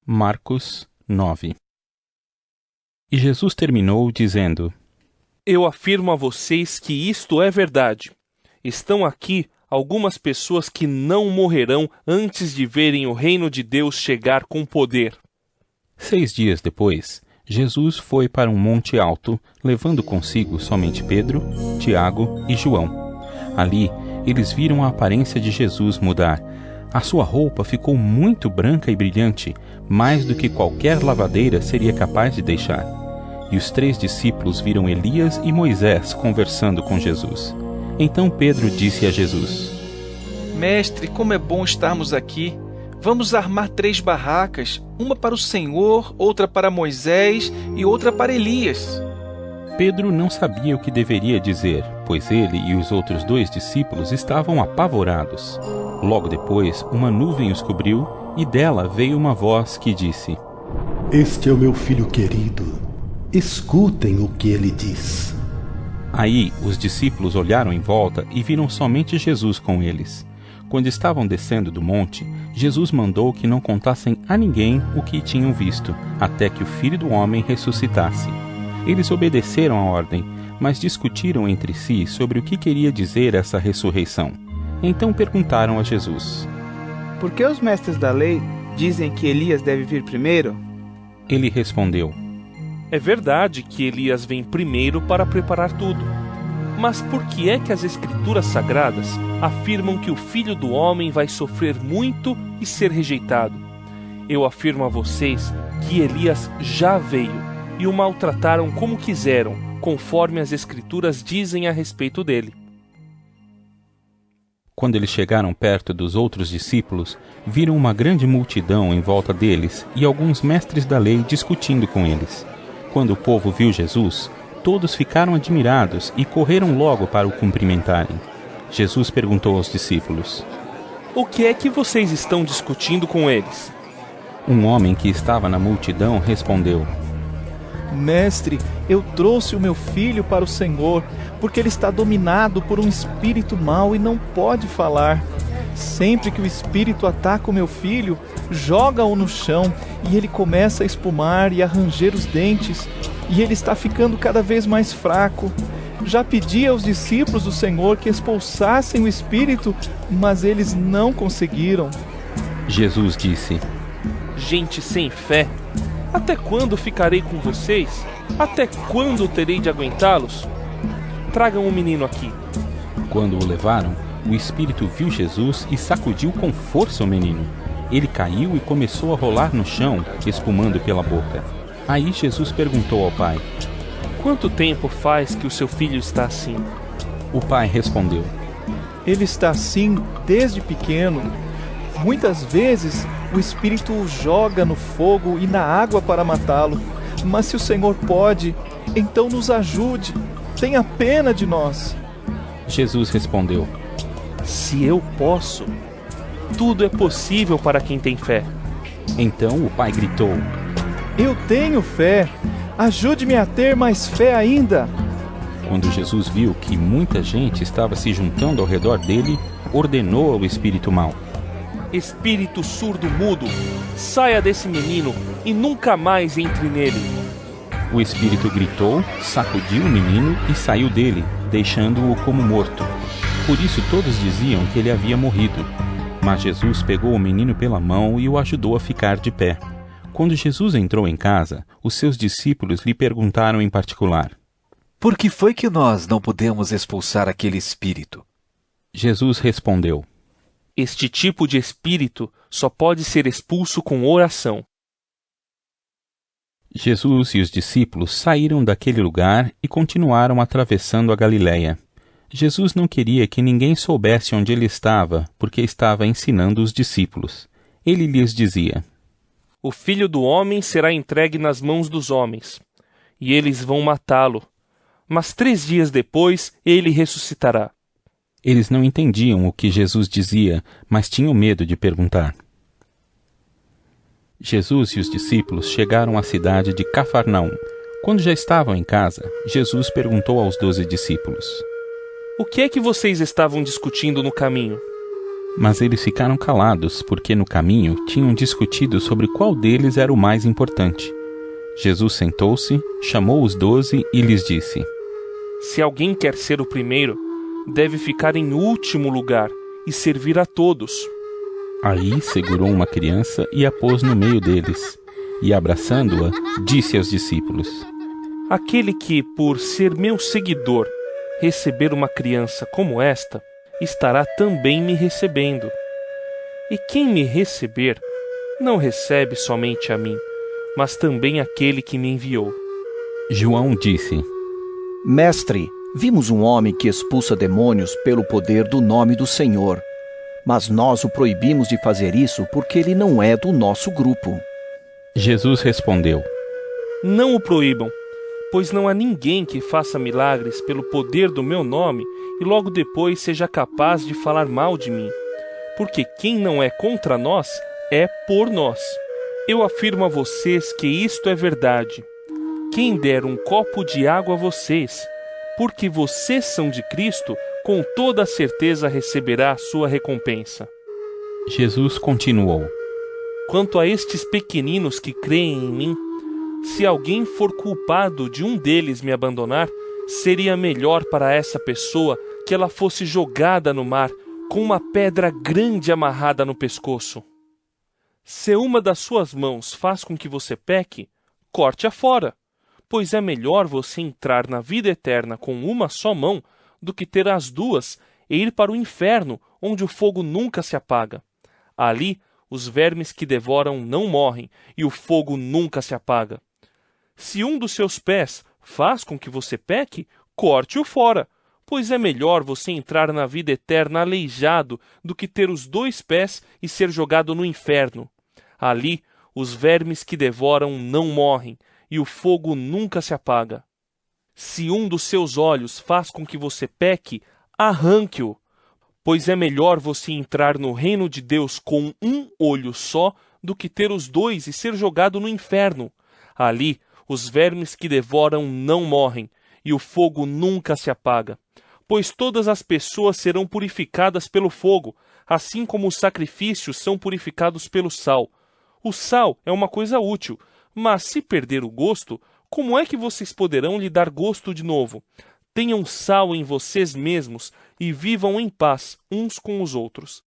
Marcos 9. E Jesus terminou dizendo: Eu afirmo a vocês que isto é verdade. Estão aqui algumas pessoas que não morrerão antes de verem o reino de Deus chegar com poder. 6 dias depois, Jesus foi para um monte alto, levando consigo somente Pedro, Tiago e João. Ali, eles viram a aparência de Jesus mudar. A sua roupa ficou muito branca e brilhante, mais do que qualquer lavadeira seria capaz de deixar. E os 3 discípulos viram Elias e Moisés conversando com Jesus. Então Pedro disse a Jesus: Mestre, como é bom estarmos aqui. Vamos armar 3 barracas, uma para o Senhor, outra para Moisés e outra para Elias. Pedro não sabia o que deveria dizer, pois ele e os outros 2 discípulos estavam apavorados. Logo depois, uma nuvem os cobriu e dela veio uma voz que disse: Este é o meu filho querido. Escutem o que ele diz. Aí os discípulos olharam em volta e viram somente Jesus com eles. Quando estavam descendo do monte, Jesus mandou que não contassem a ninguém o que tinham visto, até que o Filho do Homem ressuscitasse. Eles obedeceram à ordem, mas discutiram entre si sobre o que queria dizer essa ressurreição. Então perguntaram a Jesus: Por que os mestres da lei dizem que Elias deve vir primeiro? Ele respondeu: É verdade que Elias vem primeiro para preparar tudo. Mas por que é que as Escrituras Sagradas afirmam que o Filho do Homem vai sofrer muito e ser rejeitado? Eu afirmo a vocês que Elias já veio e o maltrataram como quiseram, conforme as Escrituras dizem a respeito dele. Quando eles chegaram perto dos outros discípulos, viram uma grande multidão em volta deles e alguns mestres da lei discutindo com eles. Quando o povo viu Jesus, todos ficaram admirados e correram logo para o cumprimentarem. Jesus perguntou aos discípulos: O que é que vocês estão discutindo com eles? Um homem que estava na multidão respondeu: Mestre, eu trouxe o meu filho para o Senhor, porque ele está dominado por um espírito mau e não pode falar. Sempre que o espírito ataca o meu filho, joga-o no chão e ele começa a espumar e a ranger os dentes, e ele está ficando cada vez mais fraco. Já pedi aos discípulos do Senhor que expulsassem o espírito, mas eles não conseguiram. Jesus disse: Gente sem fé! Até quando ficarei com vocês? Até quando terei de aguentá-los? Tragam o menino aqui. Quando o levaram, o espírito viu Jesus e sacudiu com força o menino. Ele caiu e começou a rolar no chão, espumando pela boca. Aí Jesus perguntou ao pai: Quanto tempo faz que o seu filho está assim? O pai respondeu: Ele está assim desde pequeno. Muitas vezes o espírito o joga no fogo e na água para matá-lo. Mas se o Senhor pode, então nos ajude. Tenha pena de nós. Jesus respondeu: Se eu posso, tudo é possível para quem tem fé. Então o pai gritou: Eu tenho fé. Ajude-me a ter mais fé ainda. Quando Jesus viu que muita gente estava se juntando ao redor dele, ordenou ao espírito mau: Espírito surdo-mudo, saia desse menino e nunca mais entre nele. O espírito gritou, sacudiu o menino e saiu dele, deixando-o como morto. Por isso todos diziam que ele havia morrido. Mas Jesus pegou o menino pela mão e o ajudou a ficar de pé. Quando Jesus entrou em casa, os seus discípulos lhe perguntaram em particular: Por que foi que nós não pudemos expulsar aquele espírito? Jesus respondeu: Este tipo de espírito só pode ser expulso com oração. Jesus e os discípulos saíram daquele lugar e continuaram atravessando a Galiléia. Jesus não queria que ninguém soubesse onde ele estava, porque estava ensinando os discípulos. Ele lhes dizia: O Filho do Homem será entregue nas mãos dos homens, e eles vão matá-lo. Mas 3 dias depois ele ressuscitará. Eles não entendiam o que Jesus dizia, mas tinham medo de perguntar. Jesus e os discípulos chegaram à cidade de Cafarnaum. Quando já estavam em casa, Jesus perguntou aos 12 discípulos: O que é que vocês estavam discutindo no caminho? Mas eles ficaram calados, porque no caminho tinham discutido sobre qual deles era o mais importante. Jesus sentou-se, chamou os 12 e lhes disse: Se alguém quer ser o primeiro, deve ficar em último lugar e servir a todos. Aí segurou uma criança e a pôs no meio deles, e abraçando-a, disse aos discípulos: Aquele que, por ser meu seguidor, receber uma criança como esta, estará também me recebendo. E quem me receber, não recebe somente a mim, mas também aquele que me enviou. João disse: Mestre, vimos um homem que expulsa demônios pelo poder do nome do Senhor, mas nós o proibimos de fazer isso porque ele não é do nosso grupo. Jesus respondeu: Não o proíbam, pois não há ninguém que faça milagres pelo poder do meu nome e logo depois seja capaz de falar mal de mim. Porque quem não é contra nós, é por nós. Eu afirmo a vocês que isto é verdade. Quem der um copo de água a vocês, porque vocês são de Cristo, com toda a certeza receberá a sua recompensa. Jesus continuou: Quanto a estes pequeninos que creem em mim, se alguém for culpado de um deles me abandonar, seria melhor para essa pessoa que ela fosse jogada no mar com uma pedra grande amarrada no pescoço. Se uma das suas mãos faz com que você peque, corte-a fora, pois é melhor você entrar na vida eterna com uma só mão do que ter as duas e ir para o inferno, onde o fogo nunca se apaga. Ali, os vermes que devoram não morrem e o fogo nunca se apaga. Se um dos seus pés faz com que você peque, corte-o fora, pois é melhor você entrar na vida eterna aleijado do que ter os 2 pés e ser jogado no inferno. Ali, os vermes que devoram não morrem e o fogo nunca se apaga. Se um dos seus olhos faz com que você peque, arranque-o, pois é melhor você entrar no reino de Deus com um olho só do que ter os 2 e ser jogado no inferno. Ali, os vermes que devoram não morrem, e o fogo nunca se apaga. Pois todas as pessoas serão purificadas pelo fogo, assim como os sacrifícios são purificados pelo sal. O sal é uma coisa útil, mas se perder o gosto, como é que vocês poderão lhe dar gosto de novo? Tenham sal em vocês mesmos e vivam em paz uns com os outros.